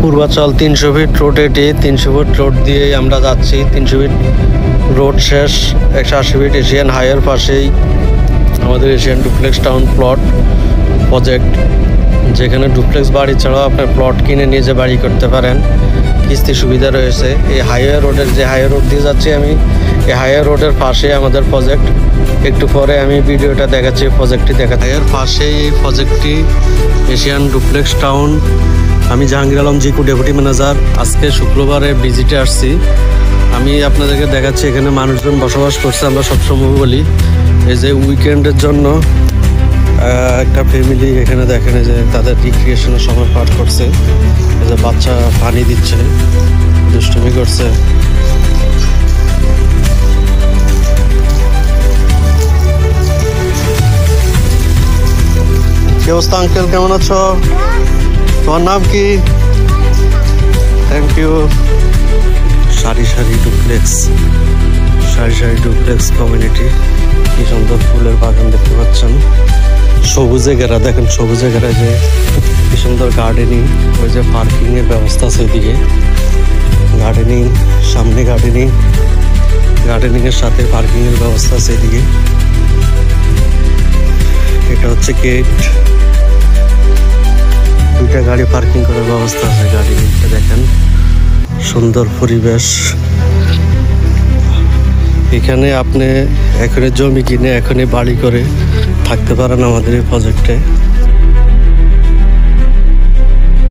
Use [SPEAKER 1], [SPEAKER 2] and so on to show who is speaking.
[SPEAKER 1] Purbachal 300 fit road, এটি 300 fit road দিয়ে আমরা যাচ্ছি। 300 ফিট রোড শেষ, 180 ফিট এশিয়ান হাইওয়ের পাশেই আমাদের Asian duplex town plot project, যেখানে ডুপ্লেক্স বাড়ি ছাড়াও আপনার প্লট কিনে নিয়ে যে বাড়ি করতে পারেন, কিস্তি সুবিধা রয়েছে। এই হাইওয়ে রোডের যে হাইওয়ে রোড দিয়ে যাচ্ছি আমি, এই হাইওয়ে রোডের পাশে আমাদের প্রজেক্ট। একটু পরে আমি ভিডিওটা দেখাচ্ছি, প্রজেক্টটি দেখাচ্ছি। হাইওয়ের পাশেই এই প্রজেক্টটি এশিয়ান ডুপ্লেক্স টাউন। আমি জাহাঙ্গীর আলম জিকু, ডেপুটি ম্যানেজার। আজকে শুক্রবারে ভিজিটে আসছি। আমি আপনাদেরকে দেখাচ্ছি এখানে মানুষজন বসবাস করছে। আমরা সবসময় বলি এই যে উইকেন্ডের জন্য একটা ফ্যামিলি এখানে দেখেন যে তাদের রিক্রিয়েশনের সময় পার করছে। এই যে বাচ্চা পানি দিচ্ছে, দুষ্টুমি করছে। কি অবস্থা আঙ্কেল, কেমন আছো? তোমার নাম কি? Thank you. সারি সারি ডুপ্লেক্স, সারি সারি ডুপ্লেক্স কমিউনিটি। কি সুন্দর ফুলের বাগান দেখতে পাচ্ছেন, সবুজে ঘেরা। দেখেন সবুজে ঘেরা যে কি সুন্দর গার্ডেনিং। ওই যে পার্কিং এর ব্যবস্থা আছে এদিকে, গার্ডেনিং, সামনে গার্ডেনিং, গার্ডেনিং এর সাথে পার্কিং এর ব্যবস্থা আছে এদিকে। এটা হচ্ছে গেট, দুইটা গাড়ি পার্কিং করার ব্যবস্থা আছে। গার্ডেনিংটা দেখেন, সুন্দর পরিবেশ। এখানে আপনি এখনই জমি কিনে এখনই বাড়ি করে থাকতে পারেন আমাদের এই প্রজেক্টে।